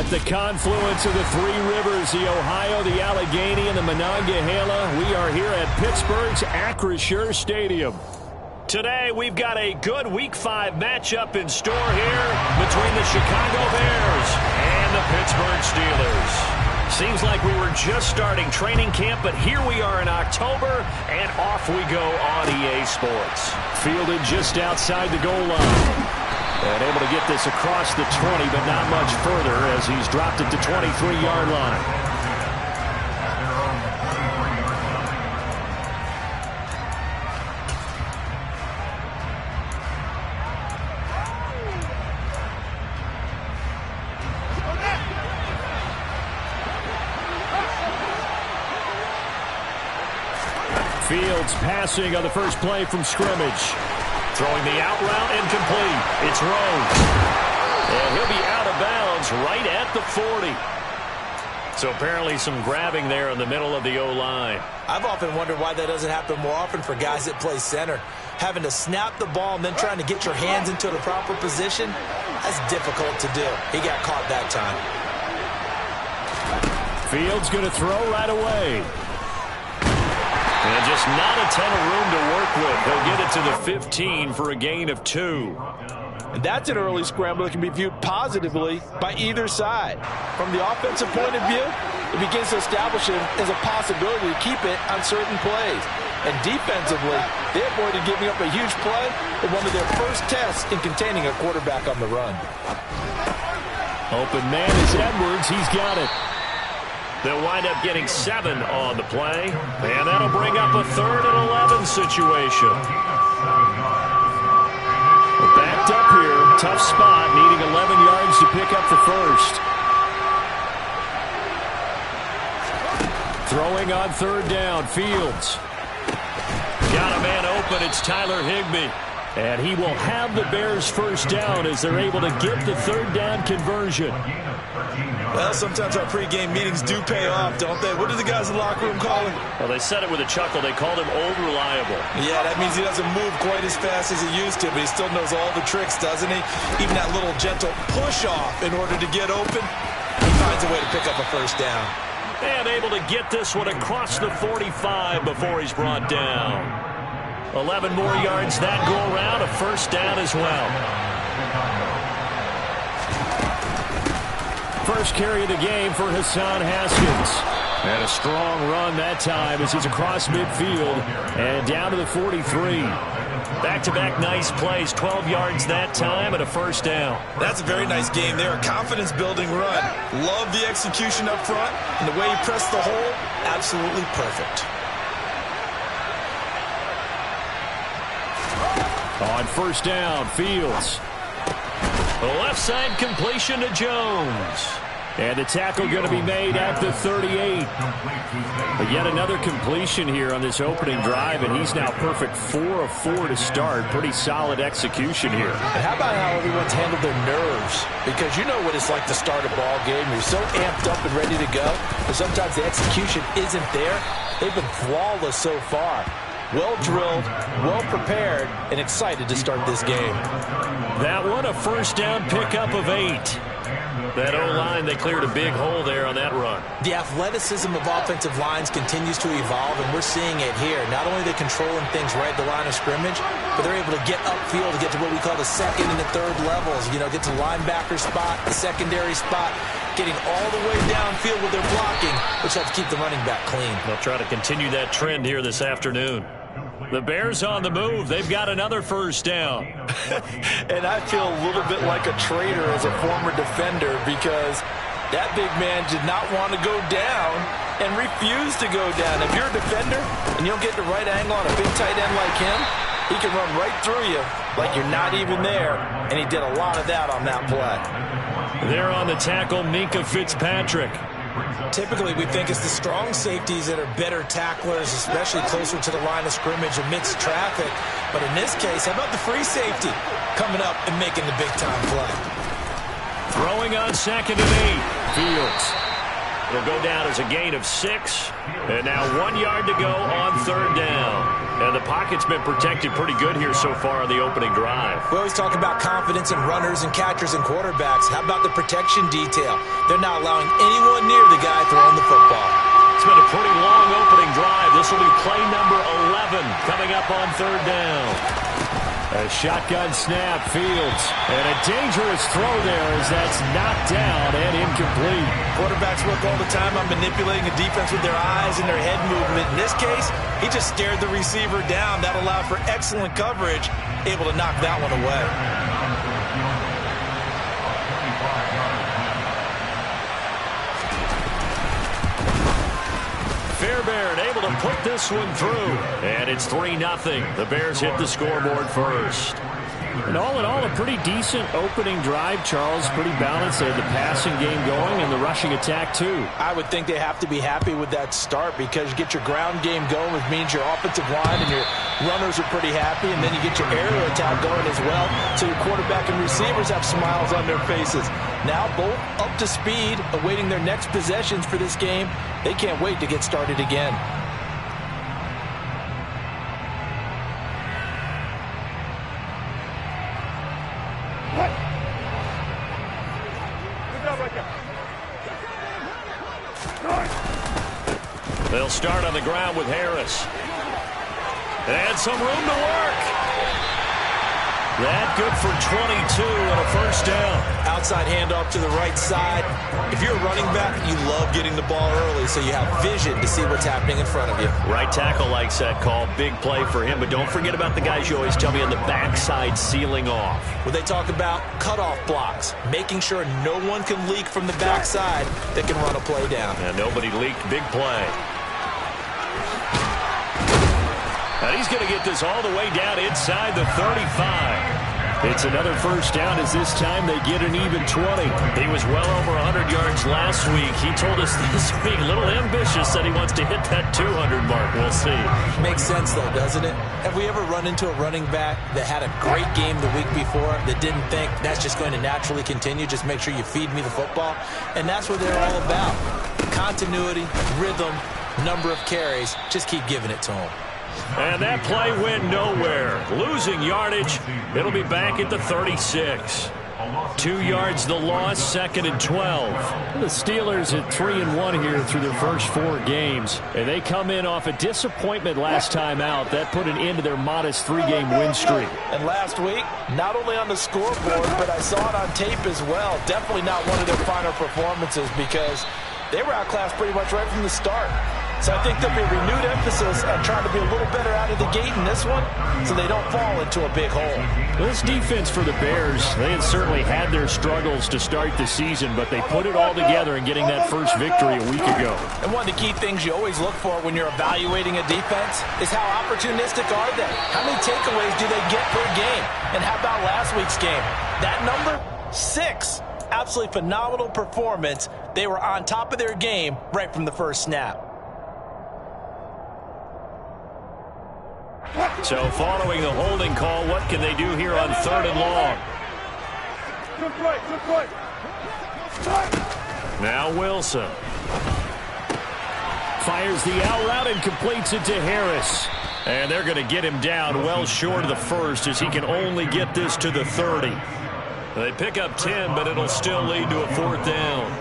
At the confluence of the three rivers, the Ohio, the Allegheny, and the Monongahela, we are here at Pittsburgh's Acrisure Stadium. Today, we've got a good Week 5 matchup in store here between the Chicago Bears and the Pittsburgh Steelers. Seems like we were just starting training camp, but here we are in October, and off we go on EA Sports. Fielded just outside the goal line. And able to get this across the 20, but not much further as he's dropped it to 23-yard line. Fields passing on the first play from scrimmage. Throwing the out route incomplete. It's Rose. And he'll be out of bounds right at the 40. So apparently some grabbing there in the middle of the O-line. I've often wondered why that doesn't happen more often for guys that play center. Having to snap the ball and then trying to get your hands into the proper position, that's difficult to do. He got caught that time. Fields going to throw right away. And just not a ton of room to work with. He'll get it to the 15 for a gain of 2. And that's an early scramble that can be viewed positively by either side. From the offensive point of view, it begins to establish it as a possibility to keep it on certain plays. And defensively, they avoided giving up a huge play in one of their first tests in containing a quarterback on the run. Open man is Edwards. He's got it. They'll wind up getting 7 on the play, and that'll bring up a 3rd and 11 situation. We're backed up here, tough spot, needing 11 yards to pick up the first. Throwing on 3rd down, Fields. Got a man open, it's Tyler Higbee. And he will have the Bears first down as they're able to get the 3rd down conversion. Well, sometimes our pregame meetings do pay off, don't they? What do the guys in the locker room call him? Well, they said it with a chuckle. They called him old reliable. Yeah, that means he doesn't move quite as fast as he used to, but he still knows all the tricks, doesn't he? Even that little gentle push-off in order to get open, he finds a way to pick up a first down. And able to get this one across the 45 before he's brought down. 11 more yards that go around, a first down as well. First carry of the game for Hassan Haskins. And a strong run that time as he's across midfield and down to the 43. Back-to-back nice plays, 12 yards that time and a first down. That's a very nice game there, a confidence-building run. Love the execution up front, and the way he pressed the hole, absolutely perfect. On first down, Fields. The left side completion to Jones. And the tackle going to be made at the 38. But yet another completion here on this opening drive, and he's now perfect 4 of 4 to start. Pretty solid execution here. And how about how everyone's handled their nerves? Because you know what it's like to start a ball game. You're so amped up and ready to go, but sometimes the execution isn't there. They've been flawless so far. Well drilled, well prepared, and excited to start this game. That one, a first down pickup of 8. That O-line, they cleared a big hole there on that run. The athleticism of offensive lines continues to evolve, and we're seeing it here. Not only are they controlling things right at the line of scrimmage, but they're able to get upfield to get to what we call the 2nd and the 3rd levels. You know, get to linebacker spot, the secondary spot, getting all the way downfield with their blocking, which helps keep the running back clean. They'll try to continue that trend here this afternoon. The Bears on the move. They've got another first down. And I feel a little bit like a traitor as a former defender because that big man did not want to go down and refused to go down. If you're a defender and you don't get the right angle on a big tight end like him, he can run right through you like you're not even there, and he did a lot of that on that play. There on the tackle, Minkah Fitzpatrick. Typically, we think it's the strong safeties that are better tacklers, especially closer to the line of scrimmage amidst traffic. But in this case, how about the free safety coming up and making the big-time play? Throwing on 2nd and 8. Fields. It'll go down as a gain of 6. And now 1 yard to go on third down. And the pocket's been protected pretty good here so far on the opening drive. We always talk about confidence in runners and catchers and quarterbacks. How about the protection detail? They're not allowing anyone near the guy throwing the football. It's been a pretty long opening drive. This will be play number 11 coming up on third down. A shotgun snap, Fields. And a dangerous throw there as that's knocked down and incomplete. Quarterbacks work all the time on manipulating a defense with their eyes and their head movement. In this case, he just stared the receiver down. That allowed for excellent coverage, able to knock that one away. Fairbairn able to put this one through. And it's 3-0. The Bears hit the scoreboard first. And all in all, a pretty decent opening drive, Charles. Pretty balanced. They had the passing game going and the rushing attack, too. I would think they have to be happy with that start because you get your ground game going, which means your offensive line and your runners are pretty happy, and then you get your aerial attack going as well, so your quarterback and receivers have smiles on their faces. Now both up to speed, awaiting their next possessions for this game. They can't wait to get started again. They'll start on the ground with Harris. And some room to work. That good for 22 and a first down. Outside handoff to the right side. If you're a running back, you love getting the ball early so you have vision to see what's happening in front of you. Right tackle likes that call. Big play for him. But don't forget about the guys you always tell me on the backside sealing off. When they talk about cutoff blocks, making sure no one can leak from the backside that can run a play down. And nobody leaked. Big play. And he's going to get this all the way down inside the 35. It's another first down as this time they get an even 20. He was well over 100 yards last week. He told us this week, a little ambitious, that he wants to hit that 200 mark. We'll see. Makes sense, though, doesn't it? Have we ever run into a running back that had a great game the week before that didn't think that's just going to naturally continue? Just make sure you feed me the football. And that's what they're all about. Continuity, rhythm, number of carries. Just keep giving it to them. And that play went nowhere. Losing yardage. It'll be back at the 36. 2 yards the loss, 2nd and 12. The Steelers at 3-1 here through their first 4 games. And they come in off a disappointment last time out. That put an end to their modest 3-game win streak. And last week, not only on the scoreboard, but I saw it on tape as well. Definitely not one of their finer performances because they were outclassed pretty much right from the start. So I think there'll be a renewed emphasis on trying to be a little better out of the gate in this one so they don't fall into a big hole. This defense for the Bears, they had certainly had their struggles to start the season, but they put it all together in getting that first victory a week ago. And one of the key things you always look for when you're evaluating a defense is how opportunistic are they? How many takeaways do they get per game? And how about last week's game? That number? 6. Absolutely phenomenal performance. They were on top of their game right from the first snap. So following the holding call, what can they do here on 3rd and long? Now Wilson. Fires the out route and completes it to Harris. And they're going to get him down well short of the first as he can only get this to the 30. They pick up 10, but it'll still lead to a 4th down.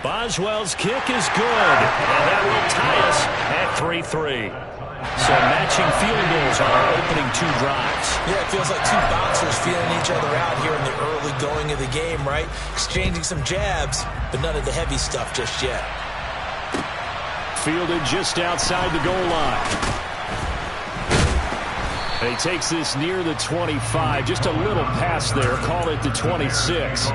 Boswell's kick is good, and that will tie us at 3-3. So matching field goals on our opening 2 drives. Yeah, it feels like 2 boxers feeling each other out here in the early going of the game, right? Exchanging some jabs, but none of the heavy stuff just yet. Fielded just outside the goal line. And he takes this near the 25, just a little past there, call it the 26.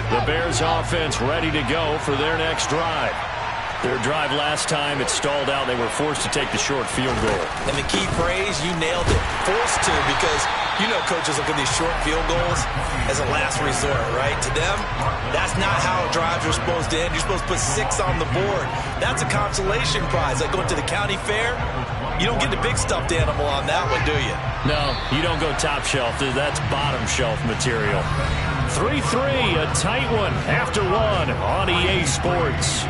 The Bears offense ready to go for their next drive. Their drive last time, it stalled out. They were forced to take the short field goal. And the key phrase, you nailed it. Forced to, because you know coaches look at these short field goals as a last resort, right? To them, that's not how drives are supposed to end. You're supposed to put 6 on the board. That's a consolation prize. Like going to the county fair, You don't get the big stuffed animal on that one, do you? No, you don't go top shelf. That's bottom shelf material. 3-3, a tight one after one on EA Sports.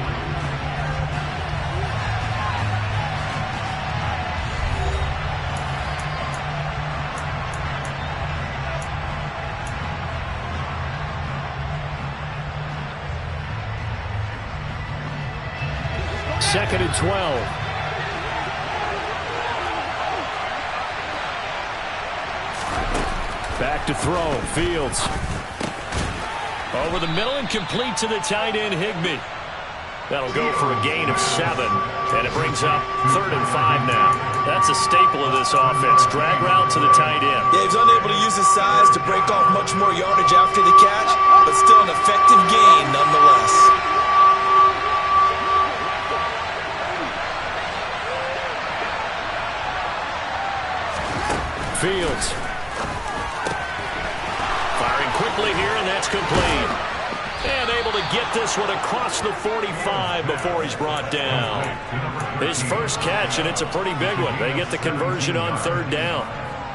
Second and 12. Back to throw. Fields. Over the middle and complete to the tight end, Higbee. That'll go for a gain of 7. And it brings up 3rd and 5 now. That's a staple of this offense. Drag route to the tight end. Yeah, he's unable to use his size to break off much more yardage after the catch, but still an effective gain nonetheless. Fields. Firing quickly here, and that's complete. And able to get this one across the 45 before he's brought down. His first catch, and it's a pretty big one. They get the conversion on 3rd down.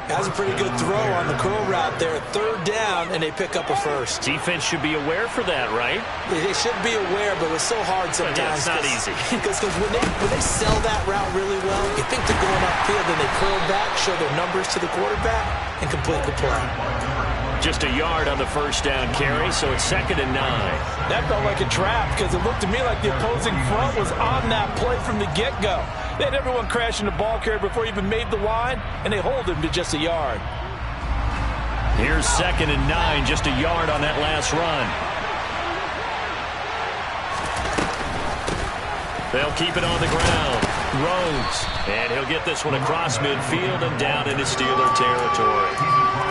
Has a pretty good throw on the curl route there. 3rd down, and they pick up a first. Defense should be aware for that, right? They should be aware, but it's so hard sometimes. Yeah, it's not easy. Because when they sell that route really well, you think they're going upfield, and they curl back, show their numbers to the quarterback, and complete the play. Just a yard on the first down carry, so it's 2nd and 9. That felt like a trap because it looked to me like the opposing front was on that play from the get-go. They had everyone crashing the ball carrier before he even made the line, and they hold him to just a yard. Here's 2nd and 9, just a yard on that last run. They'll keep it on the ground. Rhodes, and he'll get this one across midfield and down into Steeler territory.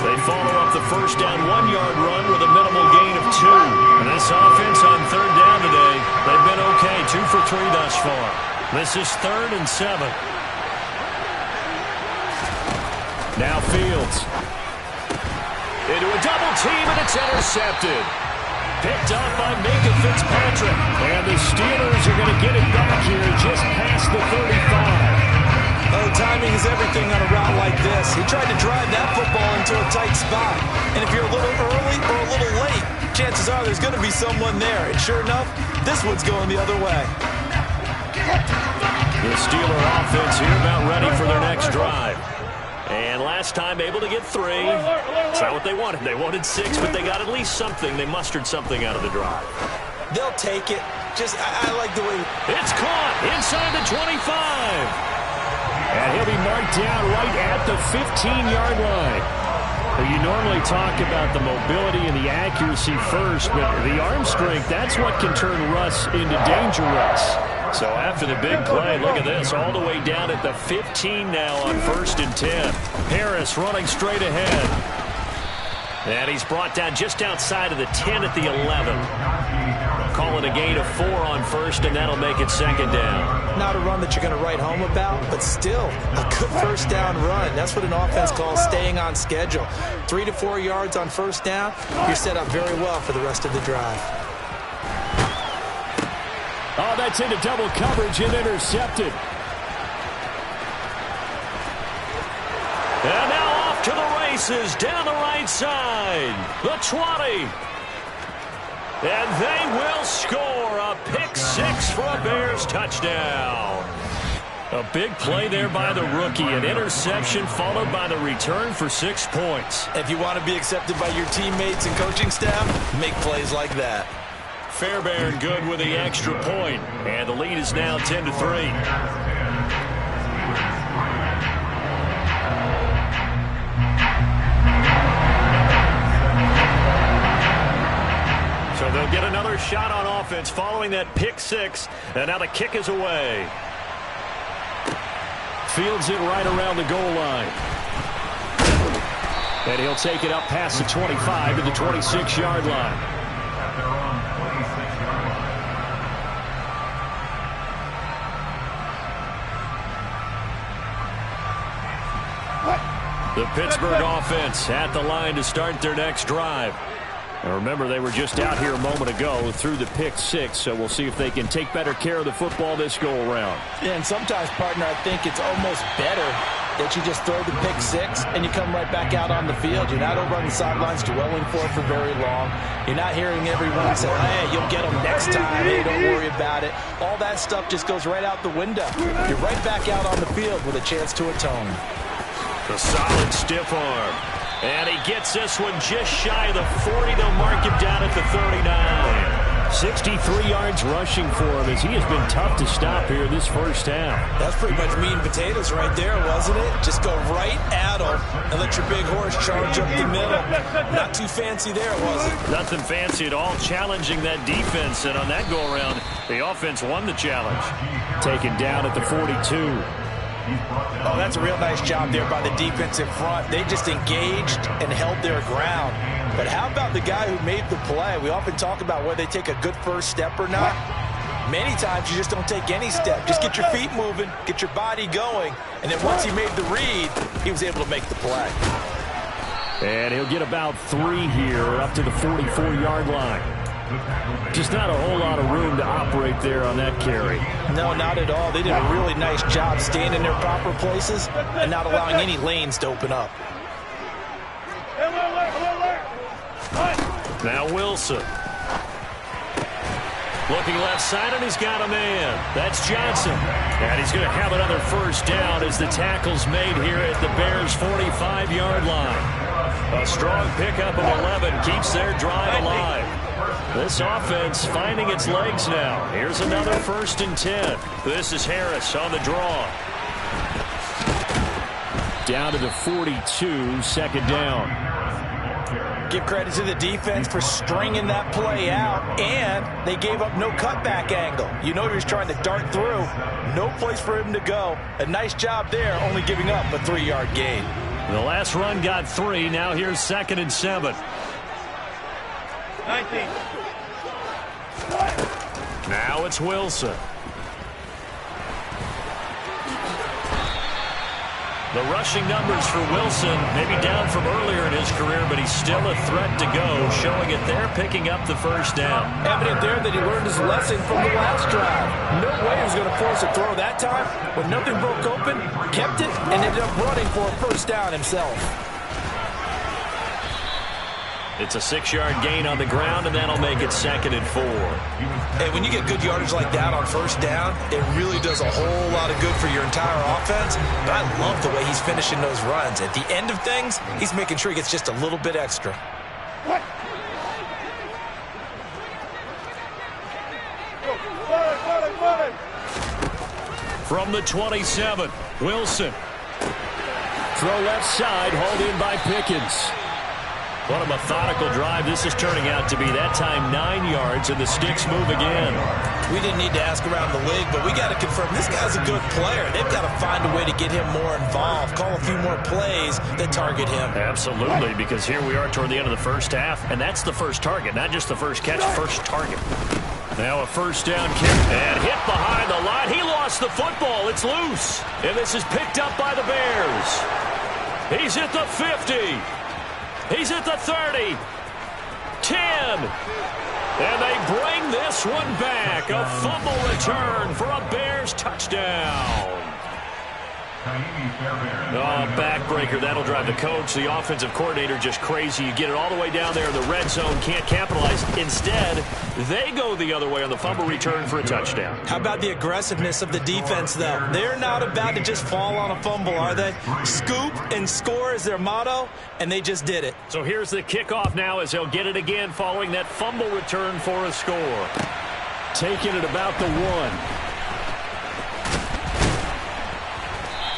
They follow up the first down 1-yard run with a minimal gain of 2. And this offense on 3rd down today, they've been okay, 2 for 3 thus far. This is 3rd and 7. Now Fields. Into a double team, and it's intercepted. Picked up by Minka Fitzpatrick. And the Steelers are going to get it back here just past the 35. Oh, timing is everything on a route like this. He tried to drive that football into a tight spot. And if you're a little early or a little late, chances are there's going to be someone there. And sure enough, this one's going the other way. The Steeler offense here about ready for their next drive. And last time able to get 3. That's not what they wanted. They wanted 6, but they got at least something. They mustered something out of the drive. They'll take it. I like the way... It's caught inside the 25. And he'll be marked down right at the 15-yard line. Well, you normally talk about the mobility and the accuracy first, but the arm strength, that's what can turn Russ into danger Russ. So after the big play, look at this, all the way down at the 15 now on 1st and 10. Harris running straight ahead. And he's brought down just outside of the 10 at the 11. Call it a gain of 4 on 1st, and that'll make it 2nd down. Not a run that you're going to write home about, but still a good 1st down run. That's what an offense calls staying on schedule. 3 to 4 yards on 1st down, you're set up very well for the rest of the drive. Oh, that's into double coverage and intercepted. And now off to the races down the right side. The 20. And they will score a pick 6 for a Bears touchdown. A big play there by the rookie. An interception followed by the return for 6 points. If you want to be accepted by your teammates and coaching staff, make plays like that. Fairbairn good with the extra point. And the lead is now 10-3. So they'll get another shot on offense following that pick 6. And now the kick is away. Fields it right around the goal line. And he'll take it up past the 25 to the 26-yard line. The Pittsburgh offense at the line to start their next drive. And remember, they were just out here a moment ago through the pick six, so we'll see if they can take better care of the football this go-around. Yeah, and sometimes, partner, I think it's almost better that you just throw the pick six and you come right back out on the field. You're not over on the sidelines dwelling for very long. You're not hearing everyone say, hey, you'll get them next time. Hey, don't worry about it. All that stuff just goes right out the window. You're right back out on the field with a chance to atone. A solid stiff arm. And he gets this one just shy of the 40. They'll mark him down at the 39. 63 yards rushing for him as he has been tough to stop here this first half. That's pretty much meat and potatoes right there, wasn't it? Just go right at him and let your big horse charge up the middle. Not too fancy there, was it? Nothing fancy at all, challenging that defense. And on that go-around, the offense won the challenge. Taken down at the 42. Oh, that's a real nice job there by the defense in front. They just engaged and held their ground. But how about the guy who made the play? We often talk about whether they take a good first step or not. Many times you just don't take any step. Just get your feet moving, get your body going, and then once he made the read, he was able to make the play. And he'll get about 3 here up to the 44-yard line. Just not a whole lot of room to operate there on that carry. No, not at all. They did a really nice job staying in their proper places and not allowing any lanes to open up. Now Wilson. Looking left side, and he's got a man. That's Johnson. And he's going to have another first down as the tackle's made here at the Bears' 45-yard line. A strong pickup of 11 keeps their drive alive. This offense finding its legs now. Here's another 1st and 10. This is Harris on the draw. Down to the 42, 2nd down. Give credit to the defense for stringing that play out, and they gave up no cutback angle. You know he was trying to dart through. No place for him to go. A nice job there, only giving up a 3-yard gain. The last run got 3. Now here's 2nd and 7. 19. Now it's Wilson. The rushing numbers for Wilson maybe down from earlier in his career, but he's still a threat to go, showing it there, picking up the first down. Evident there that he learned his lesson from the last drive. No way he was going to force a throw that time. When nothing broke open, kept it, and ended up running for a first down himself. It's a 6-yard gain on the ground, and that'll make it 2nd and 4. Hey, when you get good yardage like that on first down, it really does a whole lot of good for your entire offense. But I love the way he's finishing those runs. At the end of things, he's making sure he gets just a little bit extra. From the 27, Wilson. Throw left side, hauled in by Pickens. What a methodical drive this is turning out to be. That time 9 yards, and the sticks move again. We didn't need to ask around the league, but we got to confirm this guy's a good player. They've got to find a way to get him more involved, call a few more plays that target him. Absolutely, because here we are toward the end of the first half, and that's the first target, not just the first catch, first target. Now a first down kick, and hit behind the line. He lost the football. It's loose, and this is picked up by the Bears. He's at the 50. He's at the 30, 10, and they bring this one back. A fumble return for a Bears touchdown. Oh, backbreaker. That'll drive the coach, the offensive coordinator, just crazy. You get it all the way down there in the red zone, can't capitalize. Instead, they go the other way on the fumble return for a touchdown. How about the aggressiveness of the defense, though? They're not about to just fall on a fumble, are they? Scoop and score is their motto, and they just did it. So here's the kickoff now as they'll get it again following that fumble return for a score. Taking it about the 1.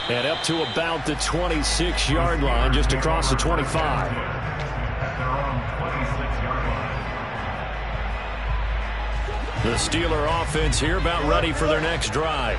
And up to about the 26-yard line, just across the 25. The Steeler offense here about ready for their next drive.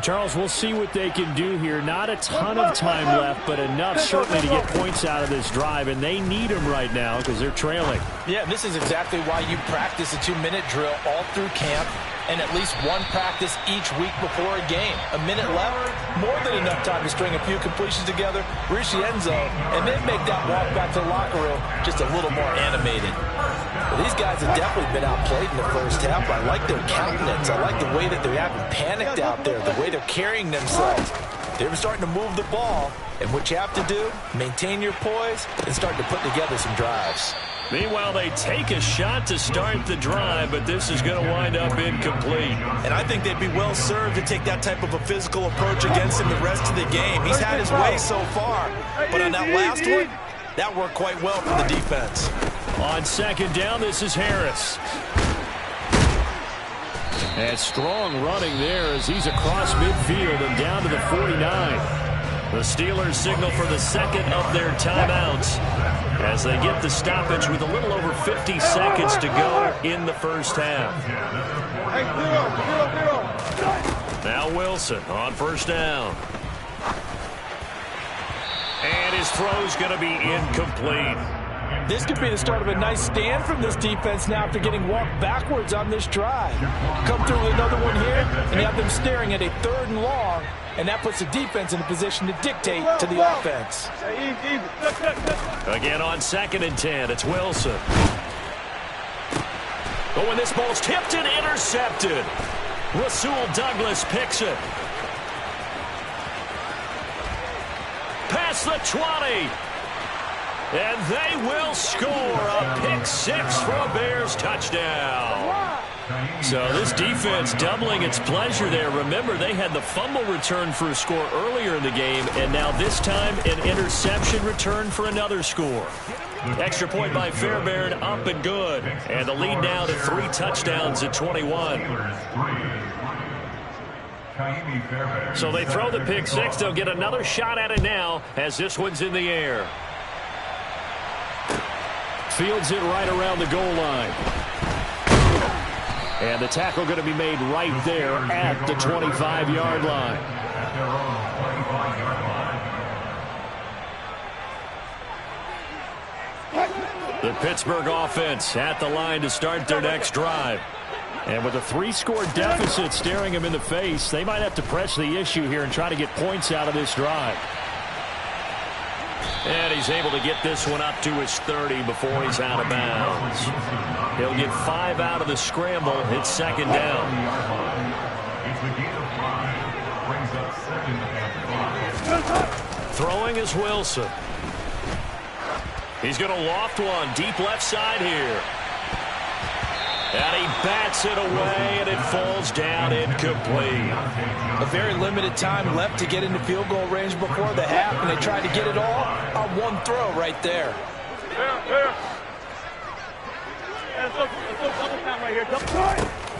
Charles, we'll see what they can do here. Not a ton of time left, but enough certainly to get points out of this drive, and they need them right now because they're trailing. Yeah, this is exactly why you practice a 2-minute drill all through camp and at least one practice each week before a game. A minute left, more than enough time to string a few completions together, reach the end zone, and then make that walk back to the locker room just a little more animated. Well, these guys have definitely been outplayed in the first half. I like their countenance. I like the way that they haven't panicked out there, the way they're carrying themselves. They're starting to move the ball, and what you have to do, maintain your poise and start to put together some drives. Meanwhile, they take a shot to start the drive, but this is going to wind up incomplete. And I think they'd be well served to take that type of a physical approach against him the rest of the game. He's had his way so far, but on that last one, that worked quite well for the defense. On second down, this is Harris. And strong running there as he's across midfield and down to the 49. The Steelers signal for the second of their timeouts as they get the stoppage with a little over 50 seconds to go in the first half. Now Wilson on first down. And his throw's going to be incomplete. This could be the start of a nice stand from this defense now after getting walked backwards on this drive. Come through with another one here, and you have them staring at a 3rd and long, and that puts the defense in a position to dictate to the offense. Again on 2nd and 10, it's Wilson. Oh, and this ball's tipped and intercepted. Rasul Douglas picks it. Past the 20. And they will score a pick-6 for a Bears touchdown. So this defense doubling its pleasure there. Remember, they had the fumble return for a score earlier in the game, and now this time an interception return for another score. Extra point by Fairbairn, up and good. And the lead now to 3 touchdowns at 21. So they throw the pick-6. They'll get another shot at it now as this one's in the air. Fields it right around the goal line. And the tackle going to be made right there at the 25-yard line. The Pittsburgh offense at the line to start their next drive. And with a 3-score deficit staring them in the face, they might have to press the issue here and try to get points out of this drive. And he's able to get this one up to his 30 before he's out of bounds. He'll get 5 out of the scramble. It's 2nd down. Throwing is Wilson. He's going to loft one deep left side here. And he bats it away, and it falls down incomplete. A very limited time left to get into field goal range before the half, and they tried to get it all on one throw right there.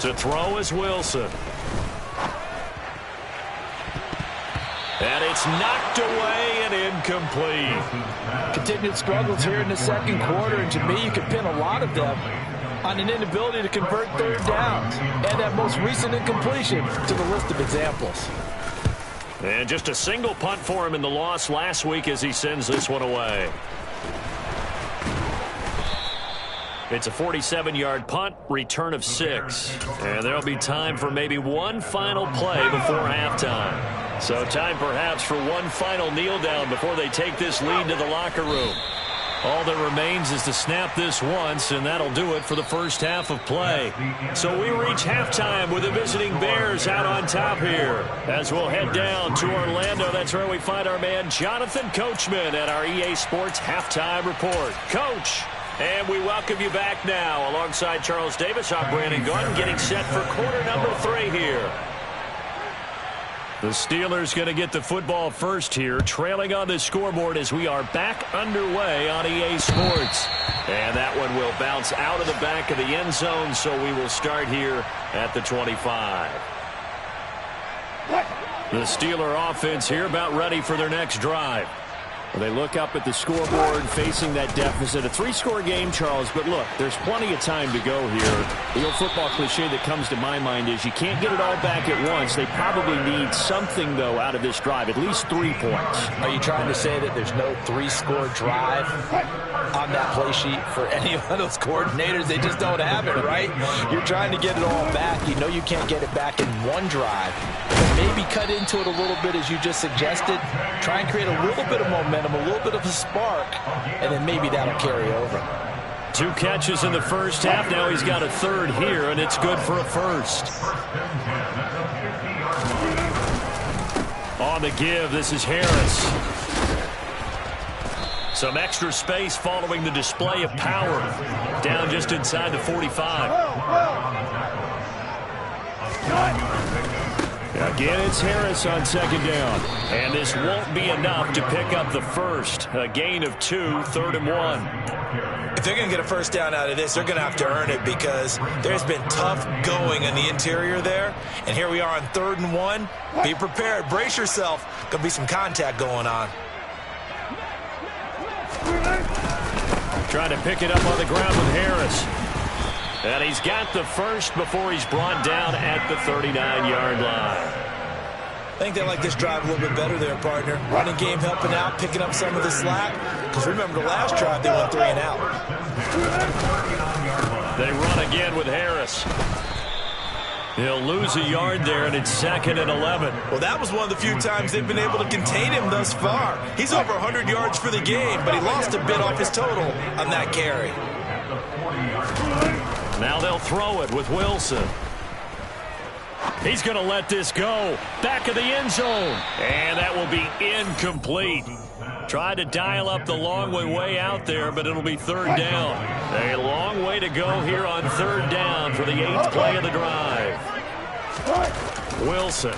To throw is Wilson. And it's knocked away and incomplete. Continued struggles here in the second quarter, and to me, you can pin a lot of them on an inability to convert 3rd downs and that most recent incompletion to the list of examples. And just a single punt for him in the loss last week as he sends this one away. It's a 47-yard punt, return of 6. And there'll be time for maybe one final play before halftime. So time perhaps for one final kneel down before they take this lead to the locker room. All that remains is to snap this once, and that'll do it for the first half of play. So we reach halftime with the visiting Bears out on top here. As we'll head down to Orlando, that's where we find our man Jonathan Coachman at our EA Sports Halftime Report. Coach, and we welcome you back now. Alongside Charles Davis, I'm Brandon Gordon, getting set for quarter number 3 here. The Steelers going to get the football first here, trailing on the scoreboard as we are back underway on EA Sports. And that one will bounce out of the back of the end zone, so we will start here at the 25. The Steeler offense here about ready for their next drive. Well, they look up at the scoreboard facing that deficit. A 3-score game, Charles, but look, there's plenty of time to go here. The old football cliche that comes to my mind is you can't get it all back at once. They probably need something, though, out of this drive, at least 3 points. Are you trying to say that there's no 3-score drive on that play sheet for any of those coordinators? They just don't have it, right? You're trying to get it all back. You know you can't get it back in one drive. But maybe cut into it a little bit, as you just suggested. Try and create a little bit of momentum, a little bit of a spark, and then maybe that'll carry over. 2 catches in the first half. Now he's got a third here, and it's good for a first. On the give, this is Harris. Some extra space following the display of power. Down just inside the 45. Again, it's Harris on second down. And this won't be enough to pick up the first. A gain of 2, 3rd and 1. If they're going to get a first down out of this, they're going to have to earn it, because there's been tough going in the interior there. And here we are on 3rd and 1. Be prepared. Brace yourself. Going to be some contact going on. Trying to pick it up on the ground with Harris. And he's got the first before he's brought down at the 39-yard line. I think they like this drive a little bit better there, partner. Running game helping out, picking up some of the slack. Because remember, the last drive, they went 3 and out. They run again with Harris. He'll lose a yard there, and it's 2nd and 11. Well, that was one of the few times they've been able to contain him thus far. He's over 100 yards for the game, but he lost a bit off his total on that carry. Now they'll throw it with Wilson. He's going to let this go. Back of the end zone. And that will be incomplete. Tried to dial up the long way out there, but it'll be 3rd down. A long way to go here on 3rd down for the 8th play of the drive. Wilson.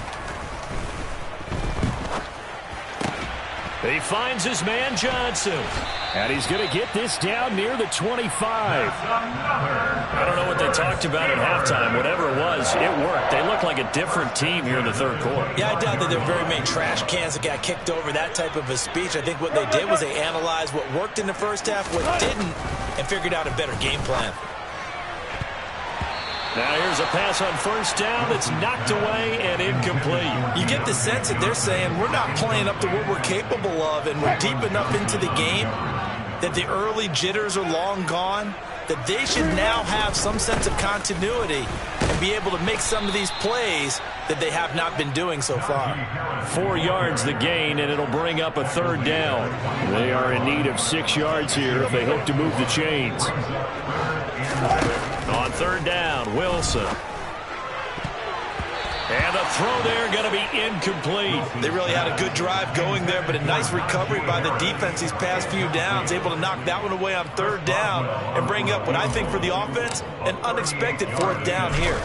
He finds his man Johnson. And he's going to get this down near the 25. I don't know what they talked about at halftime. Whatever it was, it worked. They look like a different team here in the 3rd quarter. Yeah, I doubt that they're very many trash cans that got kicked over, that type of a speech. I think what they did was they analyzed what worked in the first half, what didn't, and figured out a better game plan. Now here's a pass on 1st down that's knocked away and incomplete. You get the sense that they're saying we're not playing up to what we're capable of, and we're deep enough into the game that the early jitters are long gone, that they should now have some sense of continuity and be able to make some of these plays that they have not been doing so far. 4 yards the gain, and it'll bring up a 3rd down. They are in need of 6 yards here if they hope to move the chains. On 3rd down, Wilson. And the throw there going to be incomplete. They really had a good drive going there, but a nice recovery by the defense these past few downs, able to knock that one away on 3rd down and bring up what I think for the offense, an unexpected 4th down here.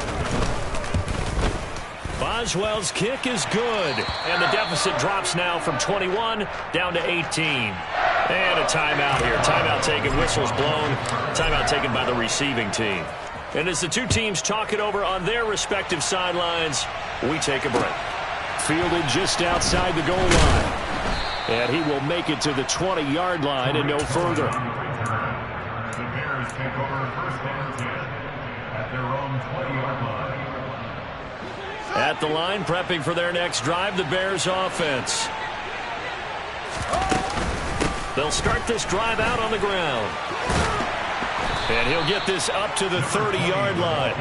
Boswell's kick is good, and the deficit drops now from 21 down to 18. And a timeout here. Timeout taken, whistles blown. Timeout taken by the receiving team. And as the two teams talk it over on their respective sidelines, we take a break. Fielded just outside the goal line. And he will make it to the 20-yard line and no further. The Bears take over 1st and 10 at their own 20-yard line. At the line, prepping for their next drive, the Bears offense. They'll start this drive out on the ground. And he'll get this up to the 30-yard line.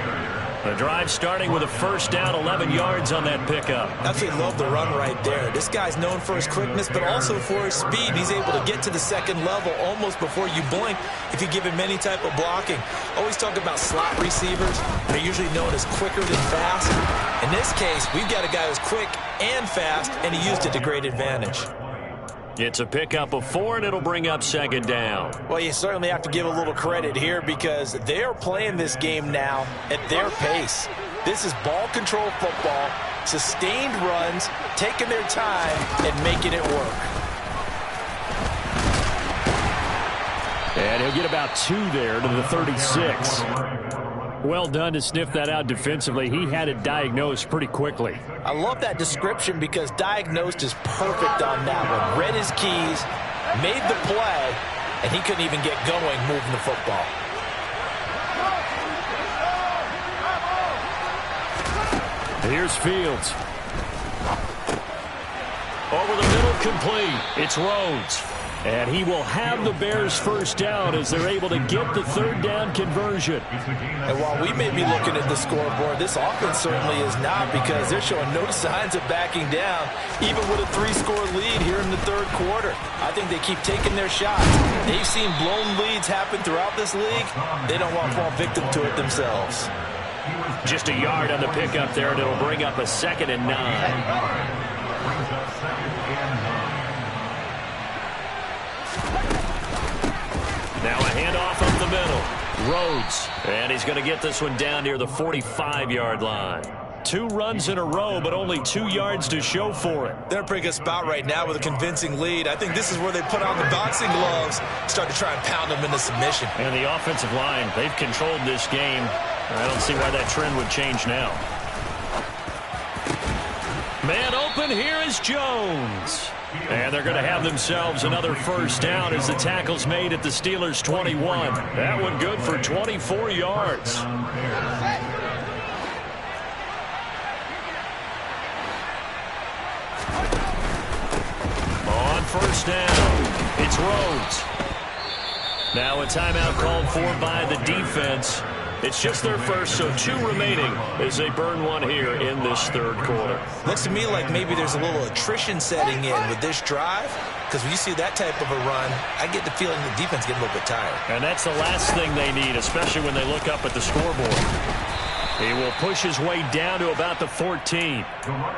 The drive starting with a 1st down, 11 yards on that pickup. Absolutely love the run right there. This guy's known for his quickness, but also for his speed. He's able to get to the 2nd level almost before you blink if you give him any type of blocking. Always talk about slot receivers. They're usually known as quicker than fast. In this case, we've got a guy who's quick and fast, and he used it to great advantage. It's a pickup of 4, and it'll bring up 2nd down. Well, you certainly have to give a little credit here because they're playing this game now at their pace. This is ball control football, sustained runs, taking their time, and making it work. And he'll get about 2 there to the 36. Well done to sniff that out defensively. He had it diagnosed pretty quickly. I love that description because diagnosed is perfect on that one. Read his keys, made the play, and he couldn't even get going moving the football. Here's Fields. Over the middle, complete. It's Rhodes. And he will have the Bears first down as they're able to get the third down conversion. And while we may be looking at the scoreboard, this offense certainly is not, because they're showing no signs of backing down, even with a 3-score lead here in the third quarter. I think they keep taking their shots. They've seen blown leads happen throughout this league. They don't want to fall victim to it themselves. Just a yard on the pickup there, and it'll bring up a 2nd and 9. Now a handoff up the middle. Rhodes. And he's going to get this one down near the 45-yard line. 2 runs in a row, but only 2 yards to show for it. They're in a pretty good spot right now with a convincing lead. I think this is where they put on the boxing gloves, start to try and pound them into submission. And the offensive line, they've controlled this game. I don't see why that trend would change now. Man open, here is Jones. And they're going to have themselves another first down as the tackle's made at the Steelers' 21. That one good for 24 yards. On first down, it's Rhodes. Now a timeout called for by the defense. It's just their first, so 2 remaining as they burn one here in this third quarter. Looks to me like maybe there's a little attrition setting in with this drive, because when you see that type of a run, I get the feeling the defense getting a little bit tired. And that's the last thing they need, especially when they look up at the scoreboard. He will push his way down to about the 14.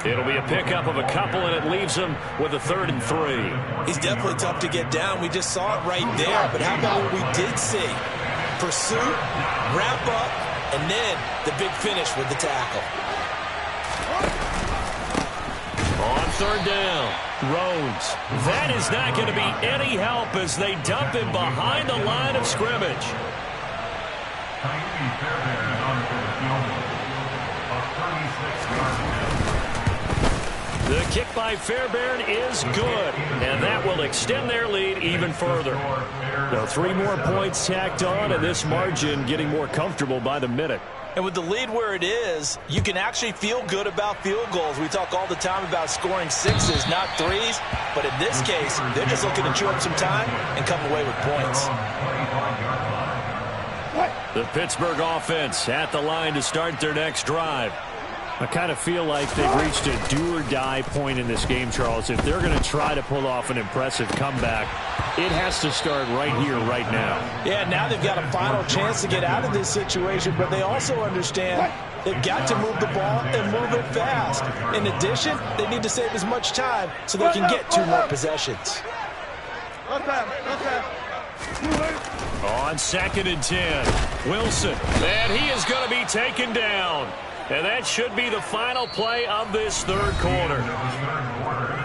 It'll be a pickup of a couple, and it leaves him with a 3rd and 3. He's definitely tough to get down. We just saw it right there, but how about what we did see? Pursuit, wrap up, and then the big finish with the tackle. On third down, Rhodes. That is not going to be any help as they dump him behind the line of scrimmage. The kick by Fairbairn is good, and that will extend their lead even further. Now 3 more points tacked on, and this margin getting more comfortable by the minute. And with the lead where it is, you can actually feel good about field goals. We talk all the time about scoring 6s, not 3s. But in this case, they're just looking to chew up some time and come away with points. The Pittsburgh offense at the line to start their next drive. I kind of feel like they've reached a do-or-die point in this game, Charles. If they're going to try to pull off an impressive comeback, it has to start right here, right now. Yeah, now they've got a final chance to get out of this situation, but they also understand they've got to move the ball and move it fast. In addition, they need to save as much time so they can get 2 more possessions. On 2nd and 10, Wilson. And he is going to be taken down. And that should be the final play of this third quarter.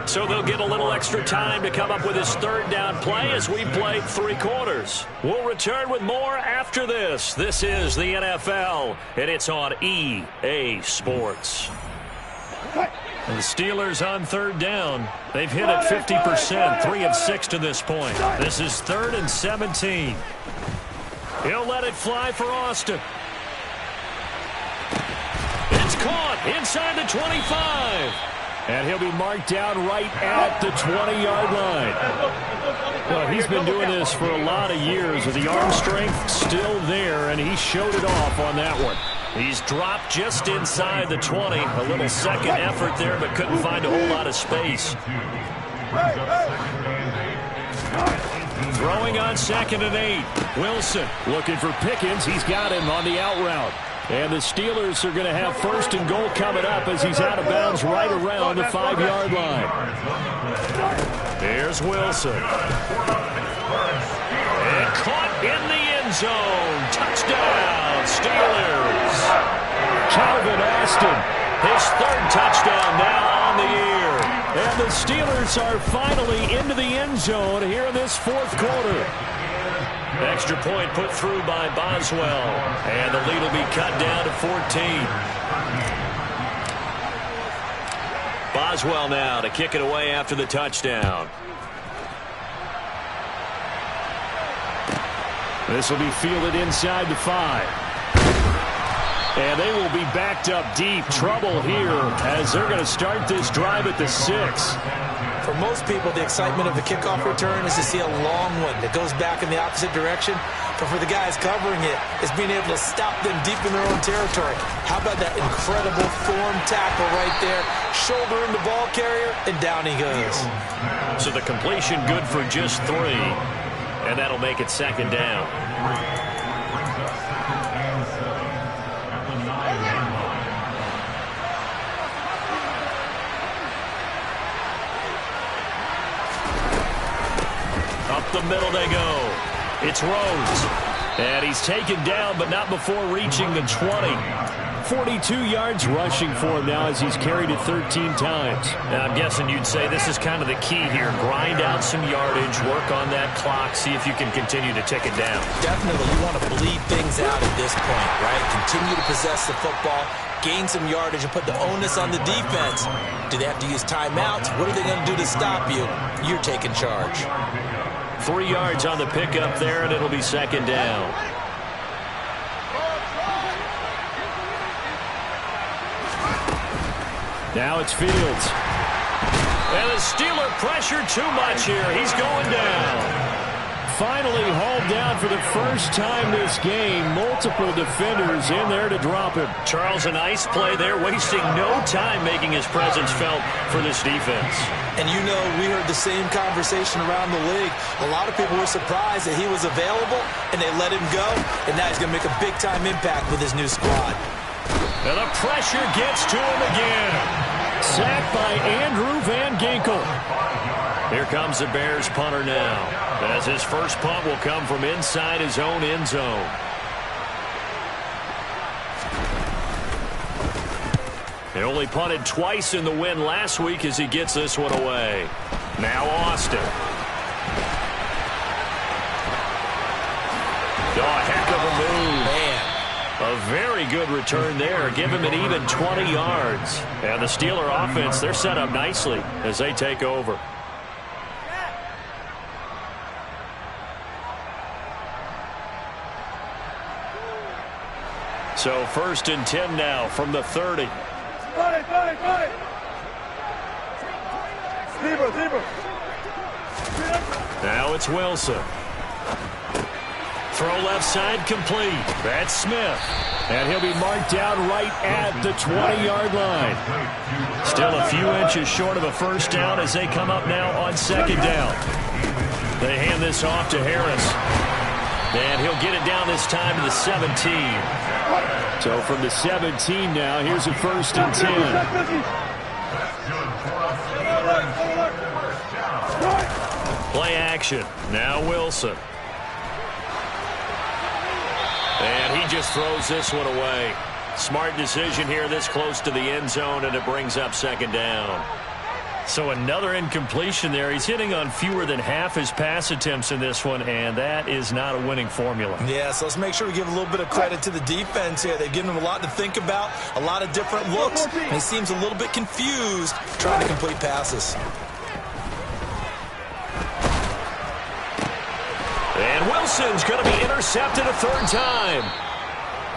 So they'll get a little extra time to come up with his 3rd down play as we played 3 quarters. We'll return with more after this. This is the NFL, and it's on EA Sports. And the Steelers on 3rd down. They've hit it 50%, 3 of 6 to this point. This is 3rd and 17. He'll let it fly for Austin. It's caught inside the 25. And he'll be marked down right at the 20-yard line. Well, he's been doing this for a lot of years with the arm strength still there, and he showed it off on that one. He's dropped just inside the 20. A little second effort there, but couldn't find a whole lot of space. Throwing on 2nd and 8. Wilson looking for Pickens. He's got him on the out route. And the Steelers are going to have 1st and goal coming up as he's out of bounds right around the 5-yard line. There's Wilson. And caught in the end zone. Touchdown, Steelers. Calvin Austin, his 3rd touchdown now on the year. And the Steelers are finally into the end zone here in this 4th quarter. Extra point put through by Boswell. And the lead will be cut down to 14. Boswell now to kick it away after the touchdown. This will be fielded inside the 5. And they will be backed up deep. Trouble here as they're going to start this drive at the 6. For most people, the excitement of the kickoff return is to see a long one that goes back in the opposite direction. But for the guys covering it, it's being able to stop them deep in their own territory. How about that incredible form tackle right there? Shoulder in the ball carrier, and down he goes. So the completion good for just 3. And that'll make it second down. Up the middle they go. It's Rhodes. And he's taken down, but not before reaching the 20. 42 yards rushing for him now as he's carried it 13 times. And I'm guessing you'd say this is kind of the key here. Grind out some yardage, work on that clock, see if you can continue to tick it down. Definitely. You want to bleed things out at this point, right? Continue to possess the football, gain some yardage, and put the onus on the defense. Do they have to use timeouts? What are they going to do to stop you? You're taking charge. 3 yards on the pickup there, and it'll be second down. Now it's Fields. And the Steeler pressure too much here. He's going down. Finally hauled down for the first time this game. Multiple defenders in there to drop him. Charles, a nice play there, wasting no time making his presence felt for this defense. And you know, we heard the same conversation around the league. A lot of people were surprised that he was available, and they let him go. And now he's going to make a big-time impact with his new squad. And the pressure gets to him again. Sacked by Andrew Van Ginkel. Here comes the Bears punter now, as his first punt will come from inside his own end zone. He only punted twice in the win last week as he gets this one away. Now Austin. Oh, heck of a move. Man. A very good return there. Give him an even 20 yards. And the Steeler offense, they're set up nicely as they take over. So 1st and 10 now from the 30. Now it's Wilson. Throw left side complete. That's Smith. And he'll be marked down right at the 20-yard line. Still a few inches short of a first down as they come up now on second down. They hand this off to Harris. And he'll get it down this time to the 17. So from the 17 now, here's a 1st and 10. Play action. Now Wilson. And he just throws this one away. Smart decision here this close to the end zone, and it brings up second down. So another incompletion there. He's hitting on fewer than half his pass attempts in this one, and that is not a winning formula. Yeah, so let's make sure we give a little bit of credit to the defense here. They've given him a lot to think about, a lot of different looks, and he seems a little bit confused trying to complete passes. And Wilson's going to be intercepted a 3rd time.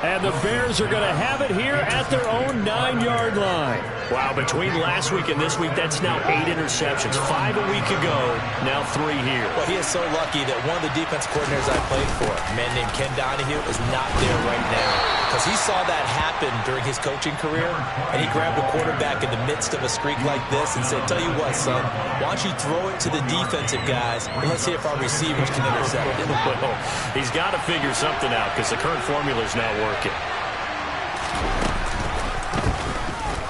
And the Bears are going to have it here at their own 9-yard line. Wow, between last week and this week, that's now 8 interceptions. 5 a week ago, now 3 here. Well, he is so lucky that one of the defense coordinators I played for, a man named Ken Donahue, is not there right now. Because he saw that happen during his coaching career, and he grabbed a quarterback in the midst of a streak like this and said, tell you what, son, why don't you throw it to the defensive guys, and let's see if our receivers can intercept it. He's got to figure something out because the current formula is not working.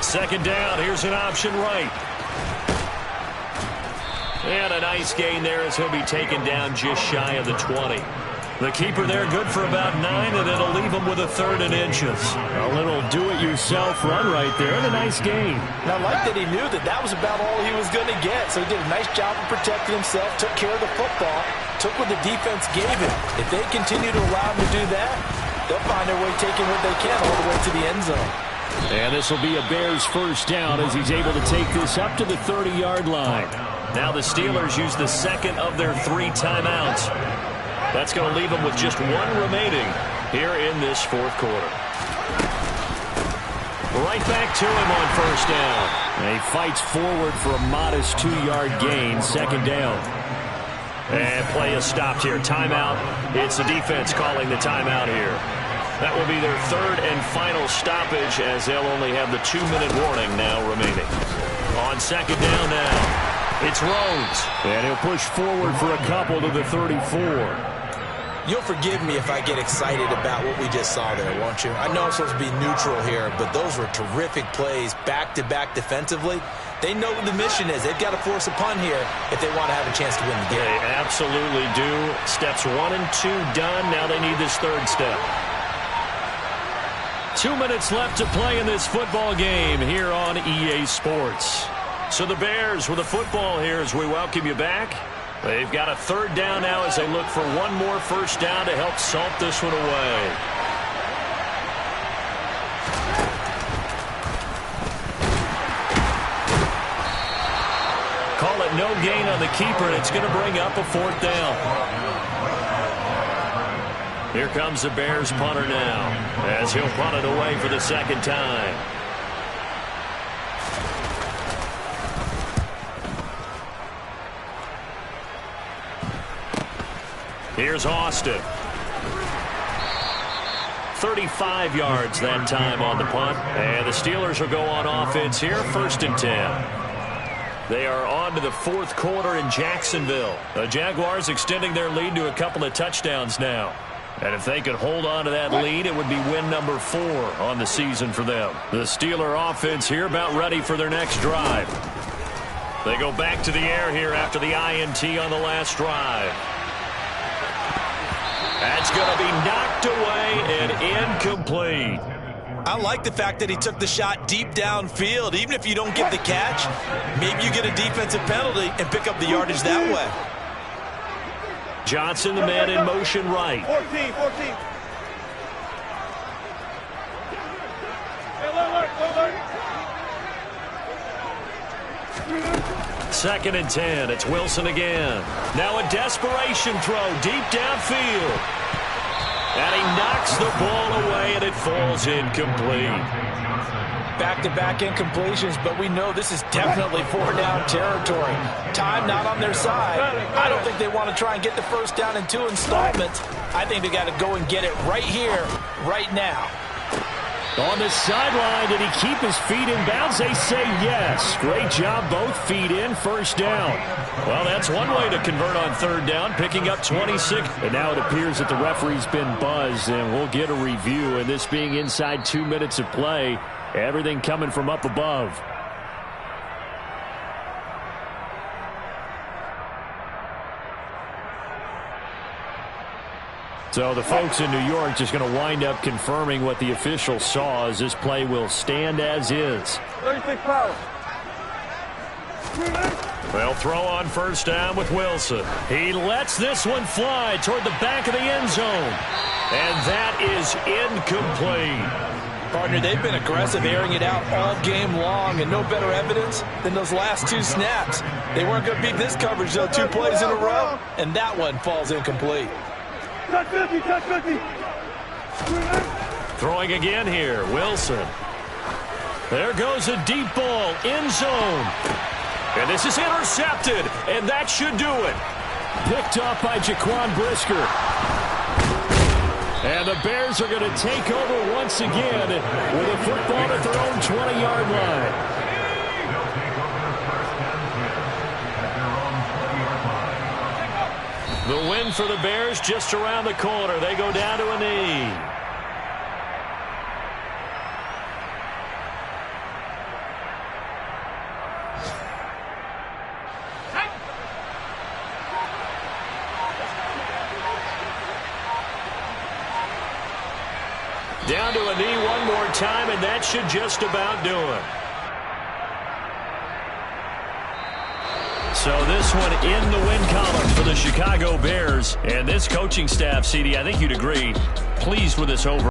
Second down, here's an option right. And a nice gain there as he'll be taken down just shy of the 20. The keeper there good for about 9, and it'll leave him with a 3rd and inches. A little do-it-yourself run right there, and a nice gain. And I like that he knew that that was about all he was going to get, so he did a nice job of protecting himself, took care of the football, took what the defense gave him. If they continue to allow him to do that, they'll find their way taking what they can all the way to the end zone. And this will be a Bears first down as he's able to take this up to the 30-yard line. Now the Steelers use the second of their 3 timeouts. That's going to leave them with just one remaining here in this fourth quarter. Right back to him on first down. And he fights forward for a modest 2-yard gain, second down. And play is stopped here. Timeout. It's the defense calling the timeout here. That will be their third and final stoppage, as they'll only have the 2-minute warning now remaining. On second down now, it's Rhodes. And he'll push forward for a couple to the 34. You'll forgive me if I get excited about what we just saw there, won't you? I know I'm supposed to be neutral here, but those were terrific plays back-to-back defensively. They know what the mission is. They've got to force a punt here if they want to have a chance to win the game. They absolutely do. Steps 1 and 2 done. Now they need this third step. 2 minutes left to play in this football game here on EA Sports. So the Bears with the football here as we welcome you back. They've got a third down now as they look for one more first down to help salt this one away. Call it no gain on the keeper, and it's going to bring up a fourth down. Here comes the Bears punter now as he'll punt it away for the second time. Here's Austin. 35 yards that time on the punt. And the Steelers will go on offense here, 1st and 10. They are on to the fourth quarter in Jacksonville. The Jaguars extending their lead to a couple of touchdowns now. And if they could hold on to that lead, it would be win number 4 on the season for them. The Steeler offense here about ready for their next drive. They go back to the air here after the INT on the last drive. That's going to be knocked away and incomplete. I like the fact that he took the shot deep downfield. Even if you don't get the catch, maybe you get a defensive penalty and pick up the yardage that way. Johnson, the man in motion right. 14. Second and 10. It's Wilson again. Now a desperation throw deep downfield. And he knocks the ball away, and it falls incomplete. Back-to-back incompletions, but we know this is definitely 4-down territory. Time not on their side. I don't think they want to try and get the first down in 2 installments. I think they got to go and get it right here, right now. On the sideline, did he keep his feet in bounds? They say yes. Great job, both feet in, first down. Well, that's one way to convert on third down, picking up 26. And now it appears that the referee's been buzzed, and we'll get a review. And this being inside 2 minutes of play, everything coming from up above. So the folks in New York just going to wind up confirming what the official saw, as this play will stand as is. 36 power. They'll throw on first down with Wilson. He lets this one fly toward the back of the end zone. And that is incomplete. Partner, they've been aggressive, airing it out all game long, and no better evidence than those last 2 snaps. They weren't going to beat this coverage, though, 2 plays in a row, and that one falls incomplete. Touch 50. Throwing again here, Wilson. There goes a deep ball, end zone. And this is intercepted, and that should do it. Picked off by Jaquan Brisker. And the Bears are going to take over once again with a football at their own 20-yard line. The win for the Bears just around the corner. They go down to a knee. Down to a knee one more time, and that should just about do it. So this one in the win column for the Chicago Bears. And this coaching staff, CD, I think you'd agree, pleased with this over.